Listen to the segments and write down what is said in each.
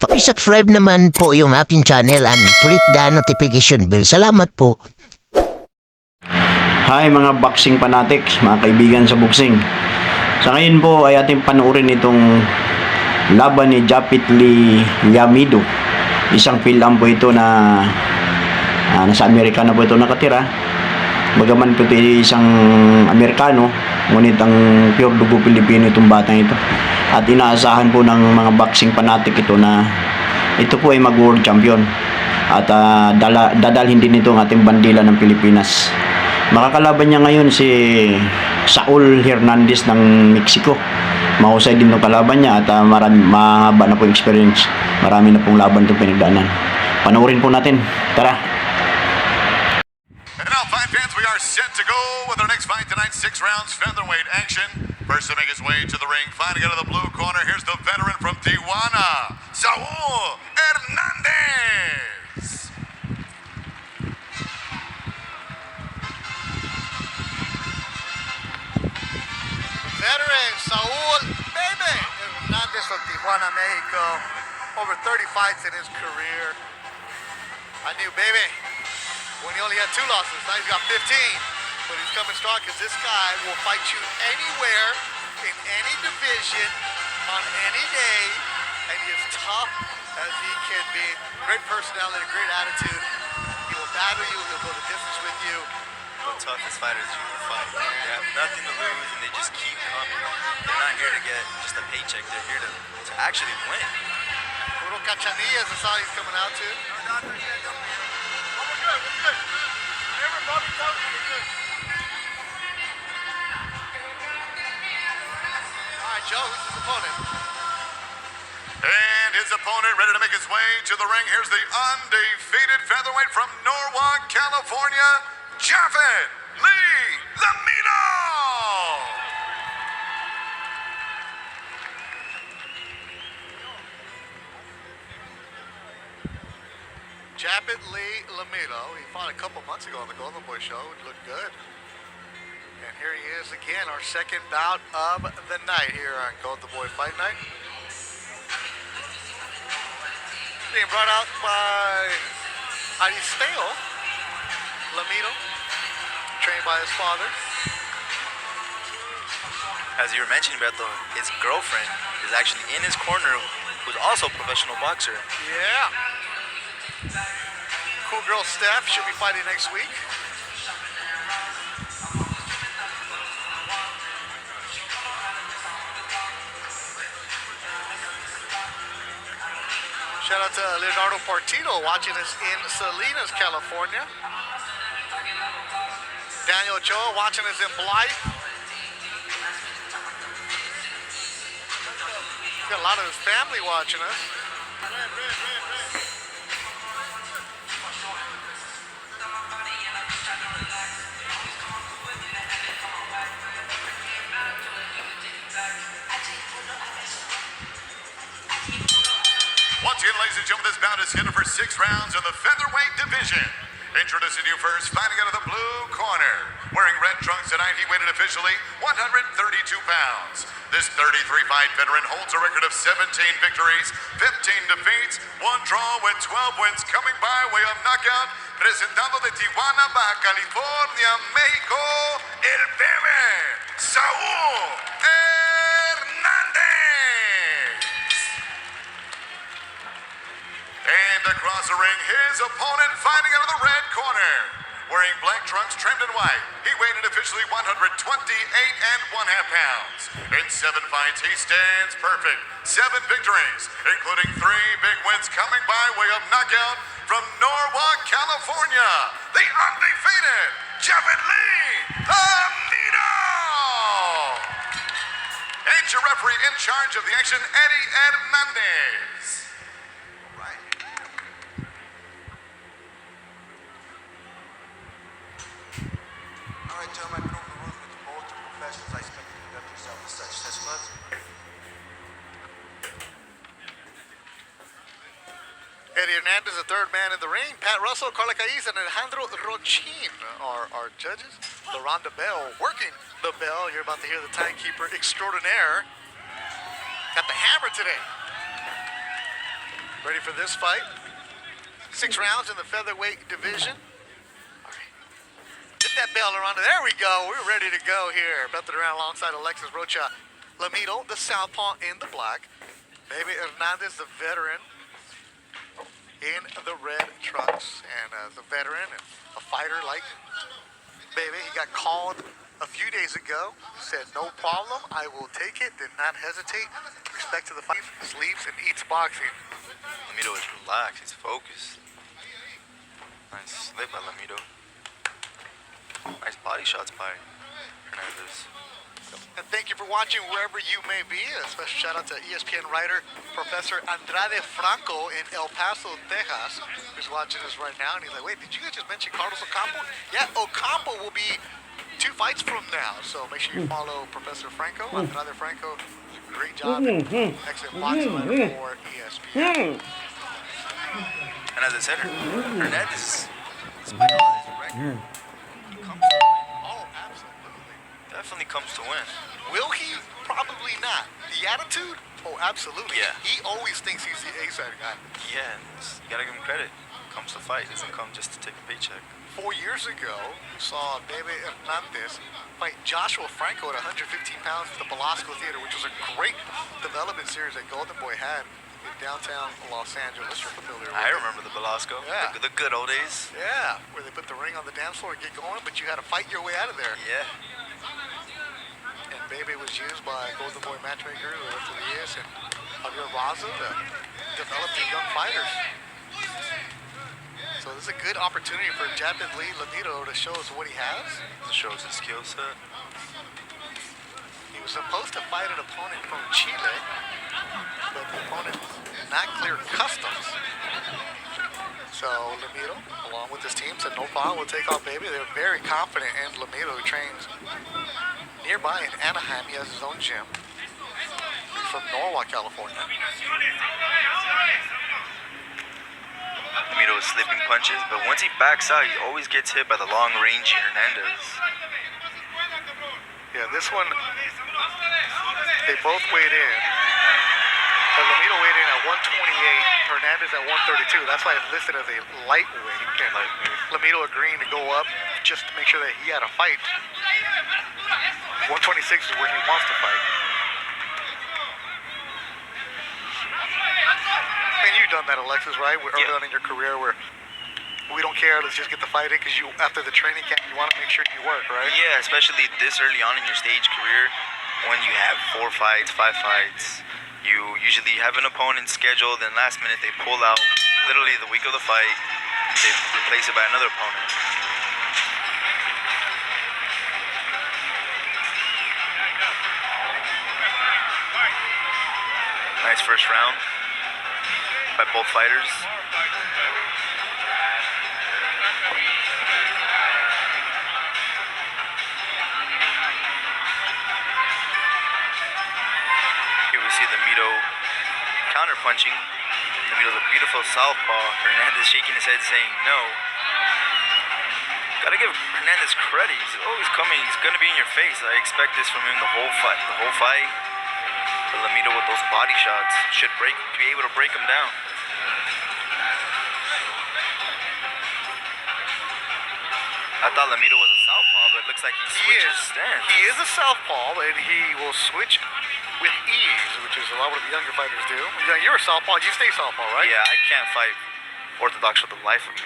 Paki-subscribe naman po yung aking channel and click the notification bell. Salamat po. Hi mga boxing fanatics, mga kaibigan sa boxing. Sa ngayon po ay ating panoorin itong laban ni Japit Lee Yamido. Isang filam po ito na nasa Amerika na po ito nakatira. Bagaman po ito isang Amerikano, ngunit ang pure dugo Pilipino itong batang ito. At inaasahan po ng mga boxing fanatic ito na ito po ay mag-world champion. At dadalhin din ito ang ating bandila ng Pilipinas. Makakalaban niya ngayon si Saul Hernandez ng Mexico. Mahusay din ng kalaban niya at mahaba na po experience. Marami na pong laban itong pinagdaanan. Panoorin po natin. Tara! And now, fight fans, we are set to go with our next fight tonight. 6 rounds featherweight action. First to make his way to the ring, fighting out of the blue corner. Here's the veteran from Tijuana, Saul Hernandez. Veteran Saul Baby Hernandez from Tijuana, Mexico. Over 30 fights in his career. I knew Baby when he only had 2 losses. Now he's got 15. But he's coming strong because this guy will fight you anywhere, in any division, on any day. And he is tough as he can be. Great personality, great attitude. He will battle you. He'll go the distance with you. The toughest fighters you can fight. They have nothing to lose and they just keep coming. They're not here to get just a paycheck. They're here to actually win. Puro Cachanillas is how he's coming out to. Alright, Joe, who's his opponent? And his opponent ready to make his way to the ring. Here's the undefeated featherweight from Norwalk, California, Japit Lee Yamido. Japit Lee Yamido. He fought a couple months ago on the Golden Boy show. It looked good. And here he is again, our second bout of the night here on Golden Boy Fight Night. Being brought out by Aristeo Yamido, trained by his father. As you were mentioning about his girlfriend is actually in his corner, who's also a professional boxer. Yeah. Cool girl Steph should be fighting next week. Shout out to Leonardo Partito watching us in Salinas, California. Daniel Ochoa watching us in Blythe. Got a lot of his family watching us. Once again, ladies and gentlemen, this bout is scheduled for 6 rounds in the featherweight division. Introducing you first, fighting out of the blue corner. Wearing red trunks tonight, he weighed in officially 132 pounds. This 33-fight veteran holds a record of 17 victories, 15 defeats, 1 draw with 12 wins coming by way of knockout. Presentando de Tijuana, Baja California, Mexico, el bebé, Saul Hernandez. And across the ring, his opponent fighting out of the red corner. Wearing black trunks trimmed in white, he weighed in officially 128 1/2 pounds. In 7 fights, he stands perfect. 7 victories, including 3 big wins coming by way of knockout from Norwalk, California, the undefeated Japit Lee Yamido. And your referee in charge of the action, Eddie Hernandez. Alright, gentlemen, I've been over the rules with you both. You're professionals. I expect you to conduct yourself as such. Test gloves. Eddie Hernandez, the third man in the ring. Pat Russell, Carla Caiz, and Alejandro Rochin are our judges. LaRonda Bell working the bell. You're about to hear the timekeeper extraordinaire. Got the hammer today. Ready for this fight? 6 rounds in the featherweight division. Get that bell around. There we go. We're ready to go here. Belted around alongside Alexis Rocha Lamido, the southpaw in the black. Baby Hernandez, the veteran, in the red trunks. And as a veteran and a fighter like Baby, he got called a few days ago. Said, no problem. I will take it. Did not hesitate. Respect to the fight. Sleeps and eats boxing. Lamido is relaxed. He's focused. Nice slip by Lamido. Nice body shots by Hernandez. And thank you for watching wherever you may be. A special shout out to ESPN writer Professor Andrade Franco in El Paso, Texas, who's watching us right now. And he's like, wait, did you guys just mention Carlos Ocampo? Yeah, Ocampo will be 2 fights from now. So make sure you follow Professor Franco. Andrade Franco, great job. Excellent boxing writer for ESPN. And as I said, Hernandez, despite all his record, he comes to win. Oh, absolutely. Definitely comes to win. Will he? Probably not. The attitude? Oh, absolutely. Yeah. He always thinks he's the A-side guy. Yeah, you gotta give him credit. Comes to fight, doesn't come just to take a paycheck. 4 years ago, we saw Baby Hernandez fight Joshua Franco at 115 pounds at the Belasco Theater, which was a great development series that Golden Boy had in downtown Los Angeles. You're familiar with I it. remember the Belasco. Yeah. The good old days. Yeah, where they put the ring on the dance floor and get going, but you had to fight your way out of there. Yeah. And Baby was used by Golden Boy Matchmaker, the rest of the years, and Javier Raza to develop the young fighters. So this is a good opportunity for Japet Lee Lamido to show us what he has. Shows his skill set. He was supposed to fight an opponent from Chile, but the opponent not cleared customs. So Lamido, along with his team, said no problem, we'll take on Baby. They're very confident in Lamido, who trains nearby in Anaheim. He has his own gym. He's from Norwalk, California. Lamido is slipping punches, but once he backs out, he always gets hit by the long-range Hernandez. Yeah, this one, they both weighed in. But Lamido weighed in at 128, Hernandez at 132. That's why it's listed as a lightweight. And Lamido agreeing to go up just to make sure that he had a fight. 126 is where he wants to fight. And you've done that, Alexis, right? Early on in your career where we don't care, let's just get the fight in, because you, after the training camp, you want to make sure you work, right? Yeah, especially this early on in your stage career, when you have 4 fights, 5 fights, you usually have an opponent scheduled, and last minute they pull out, literally the week of the fight, they replace it by another opponent. Nice first round by both fighters. Here we see Lamido counter-punching. Lamido's a beautiful southpaw. Hernandez shaking his head saying no. Gotta give Hernandez credit. He's always coming. He's gonna be in your face. I expect this from him the whole fight. But Lamido with those body shots should be able to break him down. I thought Lamido was a southpaw, but it looks like he switches stance. He is a southpaw, and he will switch with ease, which is a lot what the younger fighters do. You're a southpaw. You stay southpaw, right? Yeah, I can't fight orthodox for the life of me.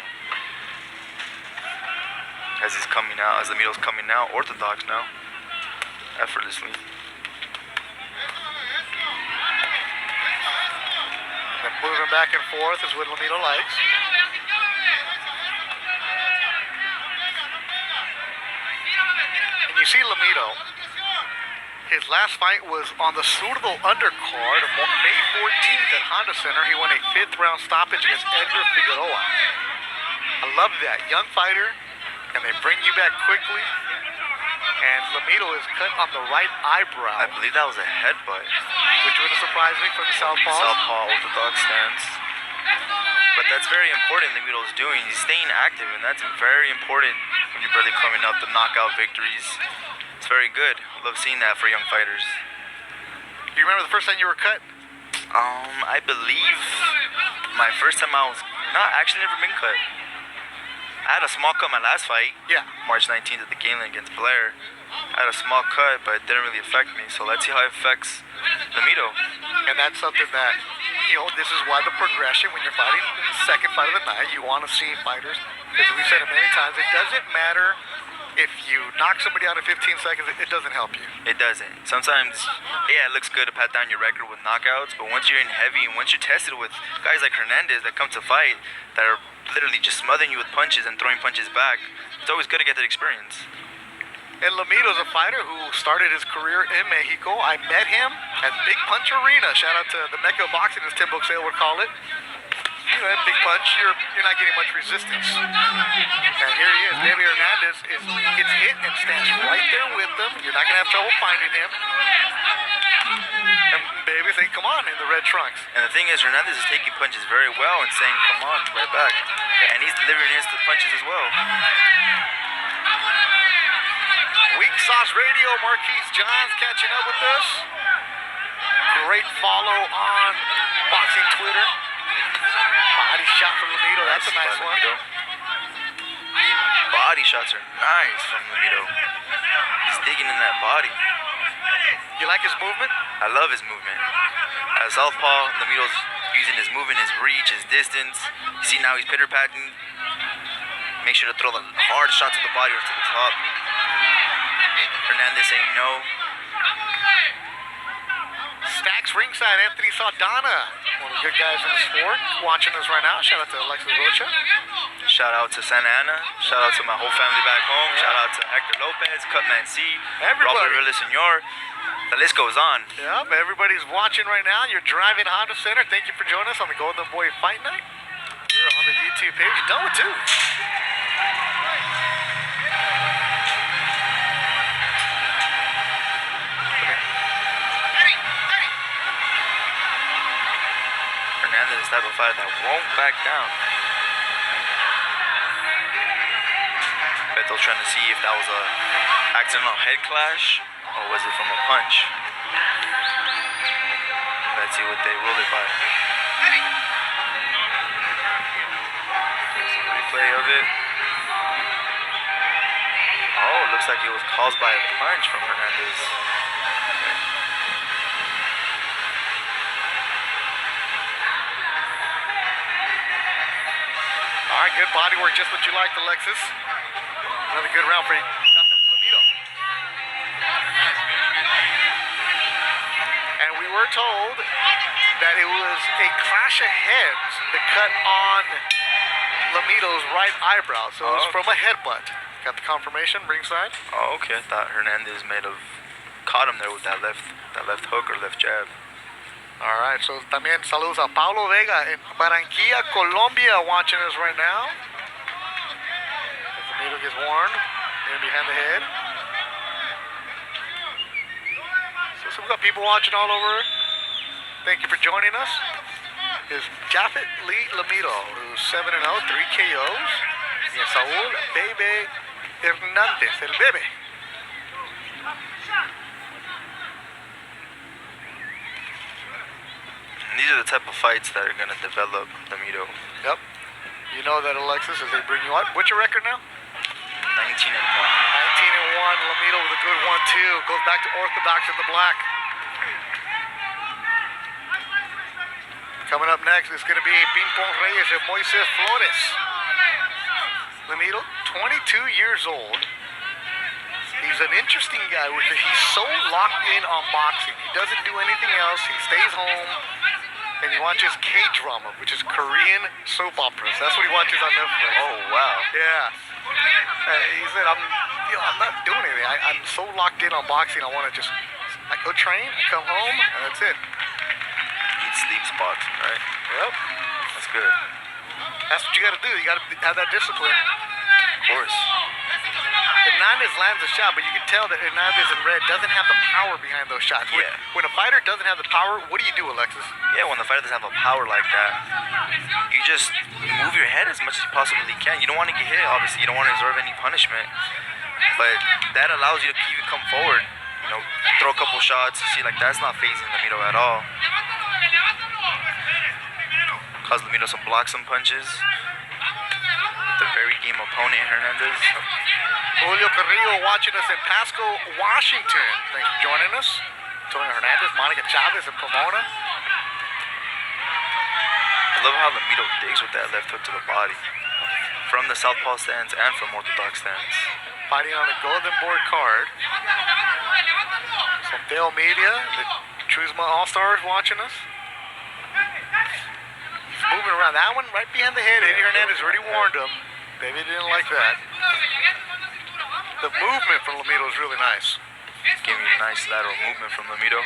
As he's coming out, as Lamido's coming out, orthodox now, effortlessly. And moving back and forth is what Lamido likes. And you see Lamido, his last fight was on the Zurdo undercard of May 14th at Honda Center. He won a 5th round stoppage against Edgar Figueroa. I love that. Young fighter, and they bring you back quickly. And Lamido is cut on the right eyebrow. I believe that was a headbutt. Which was surprising from the southpaw. Southpaw orthodox stance. But that's very important Lamido's doing. He's staying active, and that's very important when you're barely coming up the knockout victories. It's very good. I love seeing that for young fighters. Do you remember the first time you were cut? I believe my first time I was actually never been cut. I had a small cut my last fight. Yeah. March 19th at the Galen against Blair. I had a small cut, but it didn't really affect me. So let's see how it affects Lamito. And that's something that, this is why the progression when you're fighting the second fight of the night, you want to see fighters, because we've said it many times, it doesn't matter if you knock somebody out in 15 seconds, it doesn't help you. It doesn't. Sometimes, yeah, it looks good to pat down your record with knockouts, but once you're in heavy and once you're tested with guys like Hernandez that come to fight that are literally just smothering you with punches and throwing punches back, it's always good to get that experience. And Lamito's a fighter who started his career in Mexico. I met him at Big Punch Arena. Shout out to the Mecca of Boxing, as Tim Boxale would call it. At Big Punch, you're not getting much resistance. And here he is. Baby Hernandez gets hit and stands right there with them. You're not going to have trouble finding him. And Baby saying, come on, in the red trunks. And the thing is, Hernandez is taking punches very well and saying, come on, right back. And he's delivering his punches as well. Weak Sauce Radio, Marquise Johns catching up with us. Great follow on Boxing Twitter. Body shot from Lamito, that's a nice one. Body shots are nice from Lamito. He's digging in that body. You like his movement? I love his movement. As southpaw, Lamito's using his movement, his reach, his distance. You see now he's pitter-patting. Make sure to throw the hard shot to the body or to the top. Hernandez saying no. Stacks ringside, Anthony Saldana, one of the good guys in the sport, watching us right now. Shout out to Alexis Rocha. Shout out to Santa Ana. Shout out to my whole family back home. Shout out to Hector Lopez, Cutman C, Everybody. Robert Villasenor. The list goes on. Yep, everybody's watching right now. You're driving Honda Center. Thank you for joining us on the Golden Boy Fight Night. You're on the YouTube page. Done with two. Hernandez is the type of fighter that won't back down. Beto's trying to see if that was a accidental head clash or was it from a punch. Let's see what they rule it by. There's a replay of it. Oh, it looks like it was caused by a punch from Hernandez. All right, good body work, just what you liked, Alexis. Another good round for Lamito. And we were told that it was a clash of heads that cut on Lamito's right eyebrow. So it was from a headbutt. Got the confirmation, ringside. Oh, okay. I thought Hernandez may have caught him there with that left hook or left jab. All right, so también saludos a Paulo Vega in Barranquilla, Colombia, watching us right now. As the needle gets warned, in behind the head. So we've got people watching all over. Thank you for joining us. Is Japhet Lee Lamito, who's 7-0, 3 KOs. Y Saúl Bebe Hernandez, el Bebe. These are the type of fights that are going to develop Lamito. Yep. You know that, Alexis, as they bring you up. What's your record now? 19-1. 19-1. Lamito with a good 1-2. Goes back to orthodox in the black. Coming up next is going to be Ping Pong Reyes and Moises Flores. Lamito, 22 years old. He's an interesting guy. He's so locked in on boxing. He doesn't do anything else. He stays home. And he watches K-drama, which is Korean soap operas. That's what he watches on Netflix. Oh, wow. Yeah. He said, I'm not doing anything. I'm so locked in on boxing. I want to I go train, I come home, and that's it. Eat, sleep, boxing, right? Yep. That's good. That's what you got to do. You got to have that discipline. Of course. Hernandez lands a shot, but you can tell that Hernandez in red doesn't have the power behind those shots. Yeah. When a fighter doesn't have the power, what do you do, Alexis? Yeah, when the fighter doesn't have a power like that, you just move your head as much as you possibly can. You don't want to get hit, obviously. You don't want to deserve any punishment. But that allows you to even come forward. Throw a couple shots. You see, that's not phasing Lamito at all. caused Lamido some blocks, some punches. The very game opponent, Hernandez. Julio Carrillo watching us in Pasco, Washington. Thanks for joining us. Antonio Hernandez, Monica Chavez, and Pomona. I love how Lamido digs with that left hook to the body. From the southpaw stance and from orthodox stance. Fighting on the Golden Boy card. Some Dale Media, the Chusma All-Stars watching us. He's moving around. That one right behind the head. Eddie Hernandez already warned him. Baby didn't like that. The movement from Lamido is really nice. Giving you a nice lateral movement from Lamido.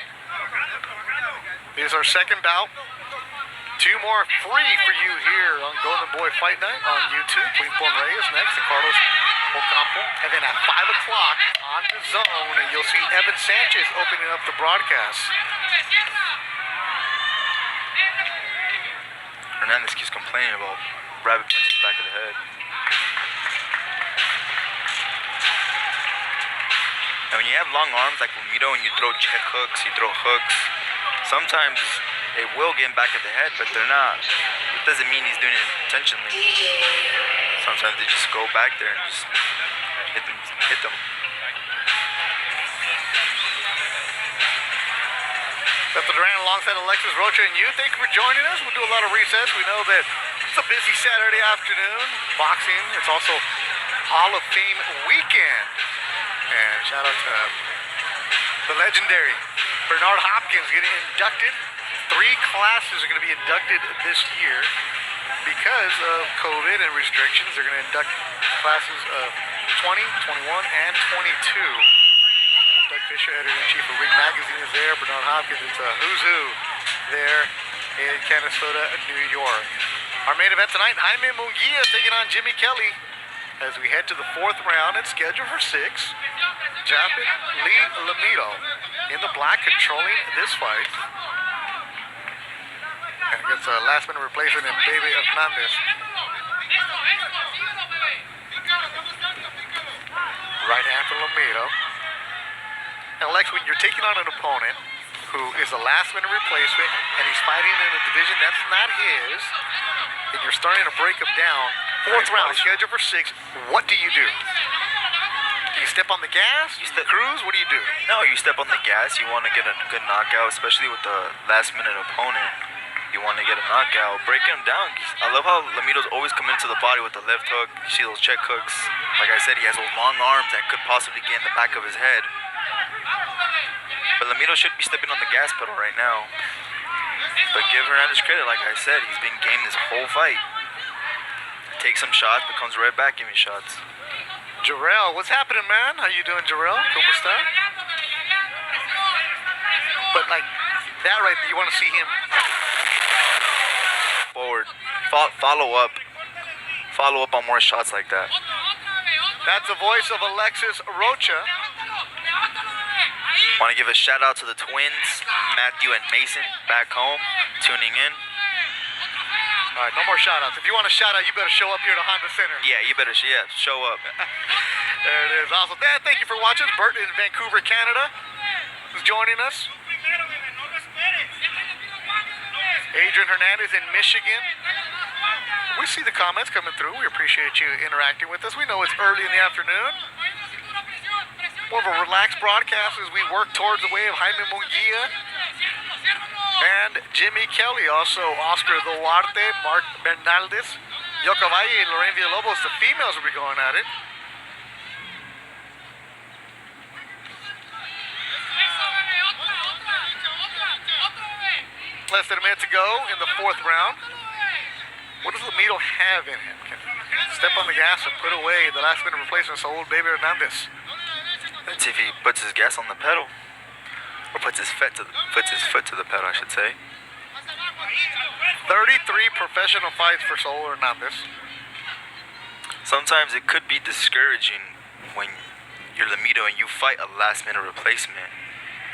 This is our second bout. 2 more free for you here on Golden Boy Fight Night on YouTube. Queen Pon Reyes next and Carlos Ocampo. And then at 5 o'clock on the zone, you'll see Evan Sanchez opening up the broadcast. Hernandez keeps complaining about rabbit punches back of the head. And when you have long arms like Lamido and you throw check hooks, you throw hooks, sometimes they will get him back at the head, but they're not. It doesn't mean he's doing it intentionally. Sometimes they just go back there and just hit them. Bethel Duran alongside Alexis Rocha and you. Thank you for joining us. We'll do a lot of recess. We know that it's a busy Saturday afternoon. Boxing. It's also Hall of Fame weekend. And shout out to the legendary Bernard Hopkins getting inducted. 3 classes are going to be inducted this year because of COVID and restrictions. They're going to induct classes of 20, 21, and 22. Doug Fisher, editor-in-chief of Ring Magazine, is there. Bernard Hopkins, it's a who's who there in Canastota, New York. Our main event tonight, Jaime Munguia taking on Jimmy Kelly as we head to the 4th round and scheduled for 6. Japet Lee Lamido in the black controlling this fight. And gets a last-minute replacement in Baby Hernandez. Right hand for Lamido. And Lex, when you're taking on an opponent who is a last-minute replacement and he's fighting in a division that's not his, and you're starting to break him down, 4th round, scheduled for 6, what do you do? Do you step on the gas? You cruise? What do you do? No, you step on the gas. You want to get a good knockout, especially with the last-minute opponent. You want to get a knockout, breaking him down. I love how Lamido's always coming into the body with the left hook. You see those check hooks. Like I said, he has those long arms that could possibly get in the back of his head. But Lamido should be stepping on the gas pedal right now. But give Hernandez credit, like I said, he's been game this whole fight. Takes some shots, but comes right back giving shots. Jarrell, what's happening, man? How you doing, Jarrell? ¿Cómo está? But like that right there, you want to see him forward. Follow up on more shots like that. That's the voice of Alexis Rocha. Want to give a shout out to the twins, Matthew and Mason, back home, tuning in. All right, no more shout outs. If you want a shout out, you better show up here to Honda Center. Yeah, you better show up. There it is. Awesome. Dad, thank you for watching. Bert in Vancouver, Canada, who's joining us. Adrian Hernandez in Michigan. We see the comments coming through. We appreciate you interacting with us. We know it's early in the afternoon. More of a relaxed broadcast as we work towards the way of Jaime Munguia and Jimmy Kelly. Also, Oscar Duarte, Mark Bernaldez, Yoko Valle, and Lorraine Villalobos. The females will be going at it. Less than a minute to go in the 4th round. What does Lamido have in him? Can he step on the gas and put away the last-minute replacement, so old Baby Hernandez? Let's see if he puts his gas on the pedal. Or puts his foot to the pedal, I should say. 33 professional fights for Saul Hernandez. Sometimes it could be discouraging when you're Lamido and you fight a last-minute replacement.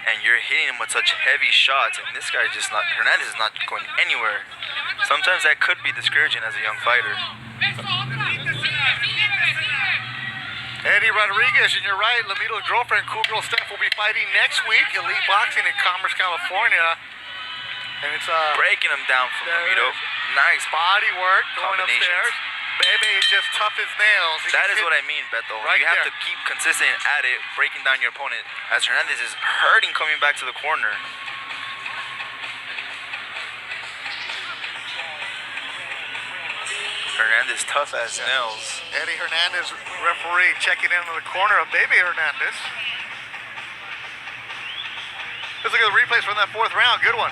And you're hitting him with such heavy shots, and this guy just not, Hernandez is not going anywhere. Sometimes that could be discouraging as a young fighter. Eddie Rodriguez, and you're right, Lamido's girlfriend, Cool Girl Steph, will be fighting next week, Elite Boxing in Commerce, California. And it's breaking him down from Lamido. Nice. Body work going Combinations. upstairs. Bebe is just tough as nails. He That gets is hit what I mean, Beto. right You have there. to keep consistent at it, breaking down your opponent. As Hernandez is hurting coming back to the corner. Hernandez tough as nails. Eddie Hernandez, referee, checking into the corner of Bebe Hernandez. Let's look at the replays from that fourth round. Good one.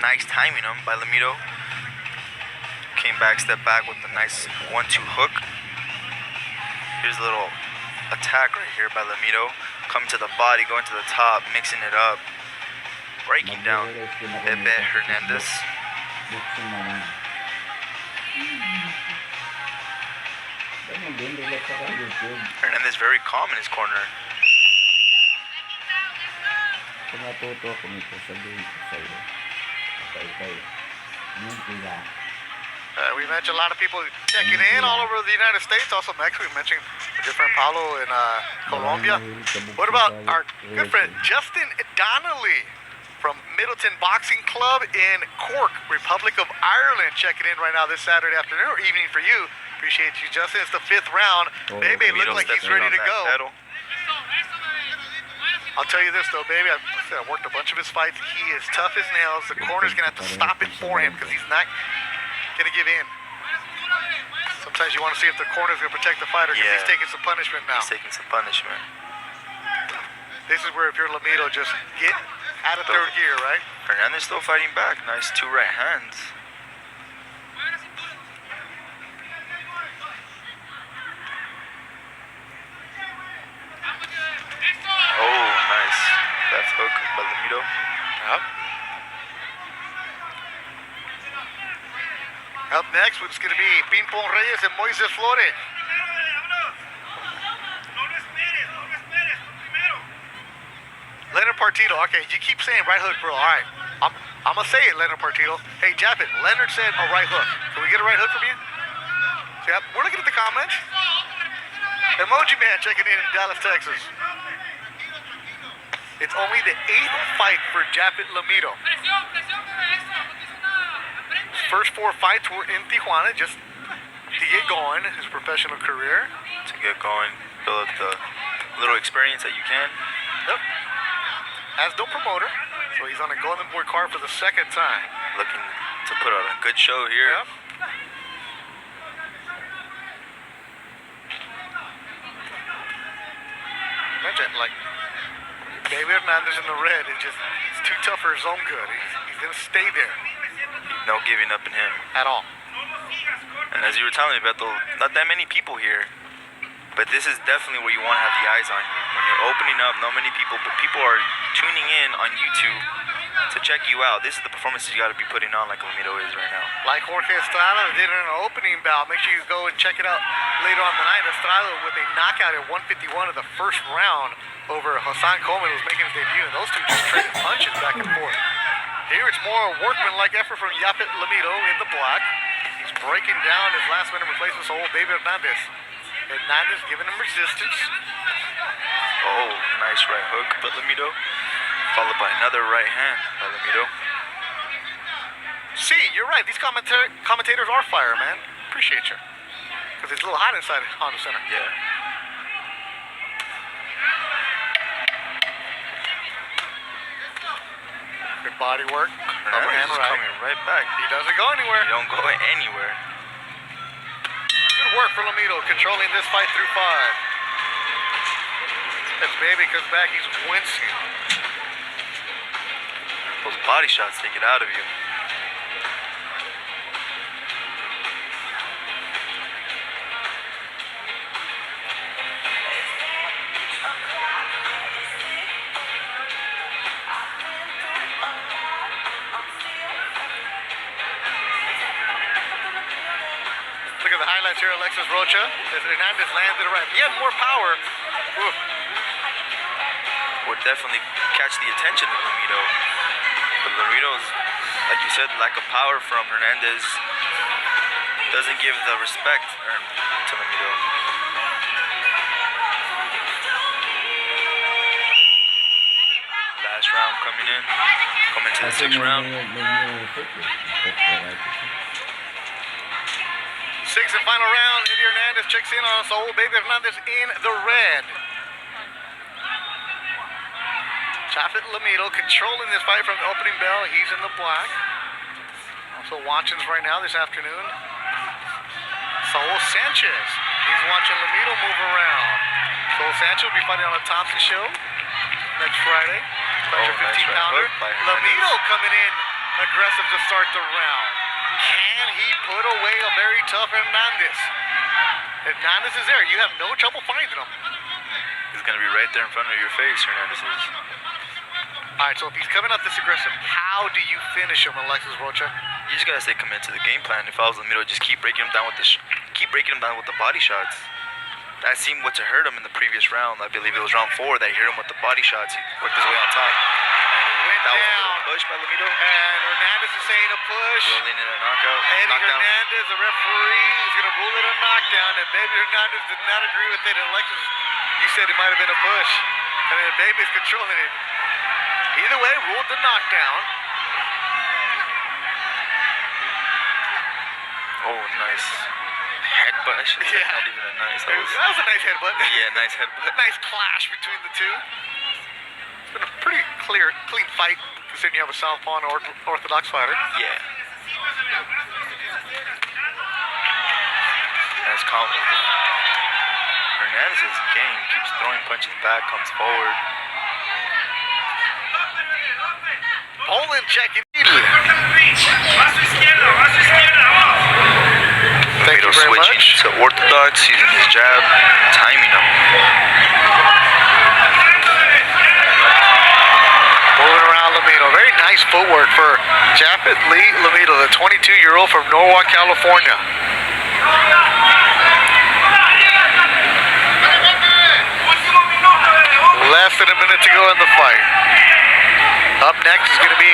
Nice timing him by Lamido. Came back, stepped back with a nice 1-2 hook. Here's a little attack right here by Lamido. Coming to the body, going to the top, mixing it up. Breaking down Bebe Hernandez. Hernandez very calm in his corner. Tumatuto ako nito, sabihin ko sa'yo. Okay. We mentioned a lot of people checking in all over the United States. Also, Mexico, we mentioned a different Paulo in Colombia. What about our good friend Justin Donnelly from Middleton Boxing Club in Cork, Republic of Ireland, checking in right now this Saturday afternoon or evening for you. Appreciate you, Justin. It's the fifth round. Bebe looks like he's ready to go. Pedal. I'll tell you this though, baby. I worked a bunch of his fights. He is tough as nails. The corner's gonna have to stop it for him because he's not gonna give in. Sometimes you want to see if the corner's gonna protect the fighter because Yeah. he's taking some punishment now. He's taking some punishment. This is where if you're Lamido, just get out of third gear, right? Hernandez still fighting back. Nice 2 right hands. Oh, nice. Left hook by Lamido. Yep. Up next, it's going to be Pimpon Reyes and Moises Flores. Leonard Partito. Okay, you keep saying right hook, bro. All right. I'm going to say it, Leonard Partito. Hey, Japet, Leonard said a right hook. Can we get a right hook from you? Yep, we're looking at the comments. Emoji Man checking in Dallas, Texas. It's only the 8th fight for Japet Lamido. His first 4 fights were in Tijuana just to get going, his professional career. To get going, build up the little experience that you can. Yep. Has no promoter, so he's on a Golden Boy card for the second time. Looking to put out a good show here. Yep. Imagine, like, Bebe Hernandez in the red, it's too tough for his own good. He's going to stay there No giving up in him. at all. And as you were telling me, Beto, not that many people here. But this is definitely where you want to have the eyes on you. When you're opening up, not many people, but people are tuning in on YouTube to check you out. This is the performance you got to be putting on like Lamido is right now. Like Jorge Estrada did in an opening bout. Make sure you go and check it out later on tonight. Estrada with a knockout at 151 of the first round over Hassan Coleman, who was making his debut. And those two just traded punches back and forth. Here it's more a workman-like effort from Japet Lamido in the black. He's breaking down his last-minute replacement, so old Bebe Hernandez. Hernandez giving him resistance. Oh, nice right hook by Lamido. Followed by another right hand by Lamido. See, you're right. These commentators are fire, man. Appreciate you. Because it's a little hot inside Honda Center. Yeah. Good body work. Hernandez Overhand is right. coming right back. He doesn't go anywhere. You don't go anywhere. Good work for Lamido, controlling this fight through 5. As Baby comes back, he's wincing. Those body shots take it out of you. Look at the highlights here, Alexis Rocha. As Hernandez landed it right. He had more power. Oof. Would definitely catch the attention of Lamido. But Lamido's, like you said, lack of power from Hernandez doesn't give the respect earned to Lamido. Last round coming to the Kasi sixth round. Sixth and final round. Eddie Hernandez checks in on Saul Baby Hernandez in the red. Chafet Lamido controlling this fight from the opening bell. He's in the black. Also watching right now this afternoon, Saul Sanchez. He's watching Lamido move around. Saul Sanchez will be fighting on a Thompson show next Friday. Pressure 15-pounder. Lamido coming in aggressive to start the round. Can he put away a very tough Hernandez? Hernandez is there. You have no trouble finding him. He's going to be right there in front of your face, Hernandez is. All right, so if he's coming out this aggressive, how do you finish him, Alexis Rocha? You just got to stay committed to the game plan. If I was Lamido, just keep breaking him down with the body shots. That seemed what to hurt him in the previous round. I believe it was round 4 that he hit him with the body shots. He worked his way on top. And he went That was a down. little push by Lamido. And Hernandez is saying a push. Rolling in a knockout. Eddie Knockdown. Hernandez, the referee, is going to rule it a knockdown. And Baby Hernandez did not agree with it. And Alexis, you said it might have been a push. And then Baby is controlling it. Either way, ruled the knockdown. Oh, nice headbutt. Actually, Yeah. not even a nice. That was a nice headbutt. Yeah, nice headbutt. Nice clash between the two. It's been a pretty clean fight, considering you have a southpaw and orthodox fighter. Yeah. Nice combo. Hernandez is game. Keeps throwing punches back, comes forward. Poland checking. Thank you very switching much. to orthodox, using his jab, timing him. Moving around Lamido. Very nice footwork for Japhet Lee Lamido, the 22-year-old from Norwalk, California. Less than a minute to go in the fight. Up next is going to be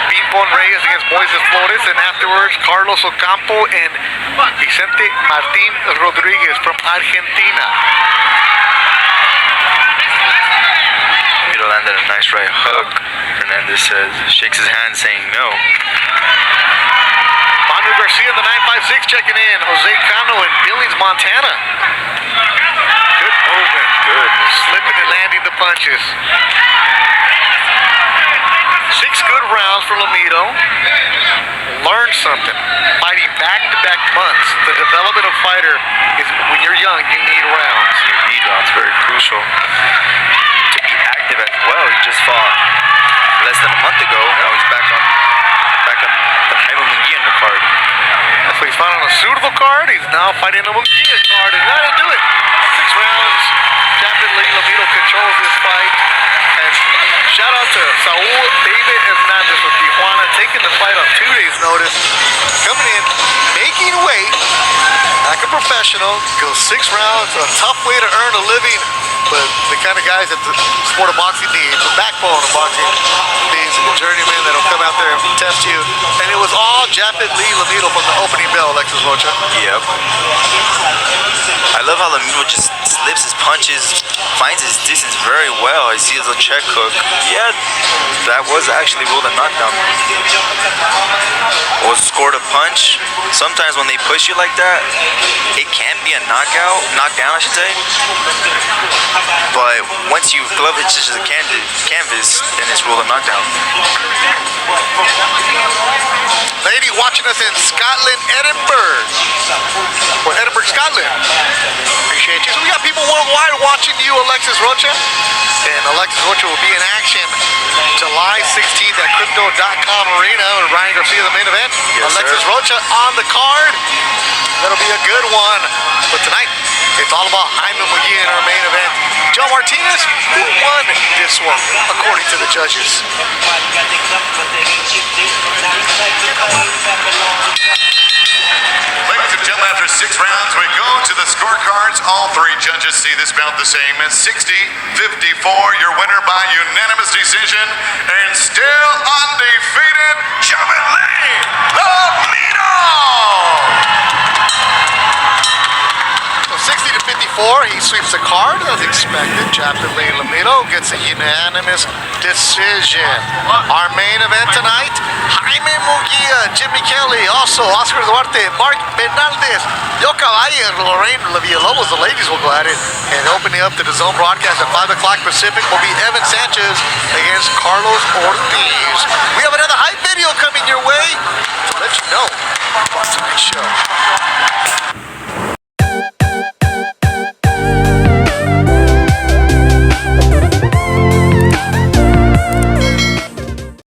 Pimpon Reyes against Moises Flores, and afterwards Carlos Ocampo and Vicente Martin Rodriguez from Argentina. Lamido landed a nice right hook. Hernandez shakes his hand saying no. Manu Garcia, the 956, checking in. Jose Cano in Billings, Montana. Good movement. Good. Slipping and landing the punches. 6 good rounds for Lamido. Learn something. Fighting back-to-back months. The development of fighter is when you're young, you need rounds. You need rounds, very crucial. To be active as well. He just fought less than a month ago. Now he's back on the Jaime Munguia in the card. So he's fighting on a suitable card. He's now fighting on a Munguia card, and that'll do it. 6 rounds. Captain Lee Lamido controls this fight. And shout out to Saul Baby Hernandez with Tijuana, taking the fight on 2 days' notice. Coming in, making weight like a professional. Goes 6 rounds, a tough way to earn a living. But the kind of guys that the sport of boxing needs, the backbone of boxing needs, the journeyman that'll come out there and test you. And it was all Japhet Lee Lamido from the opening bell, Alexis Rocha. Yep. I love how Lamido just slips his punches, finds his distance very well. I see his little check hook. Yeah, that was actually ruled a knockdown. Was scored a punch. Sometimes when they push you like that, it can be a knockdown I should say. But once you glove it to the canvas, then it's ruled a knockdown. Lady watching us in Scotland, Edinburgh. Or Edinburgh, Scotland. Appreciate you. So we got people worldwide watching you, Alexis Rocha. And Alexis Rocha will be in action July 16th at Crypto.com Arena with Ryan Garcia, the main event. Yes, Alexis sir. Rocha on the card. That'll be a good one. But tonight, it's all about Jaime Munguia in our main event. Joe Martinez, who won this one, according to the judges? Ladies and gentlemen, after 6 rounds, we go to the scorecards. All 3 judges see this bout the same as 60-54. Your winner by unanimous decision, and still undefeated, Japhet Lee Lamido. So 60-54 4. He sweeps the card as expected. Chapterly Lamido gets a unanimous decision. Our main event tonight, Jaime Munguia, Jimmy Kelly, also Oscar Duarte, Mark Bernaldez, Yo Caballo, and Lorraine Villalobos. The ladies will go at it. And opening up to the zone broadcast at 5 o'clock Pacific will be Evan Sanchez against Carlos Ortiz. We have another hype video coming your way to let you know about tonight's show.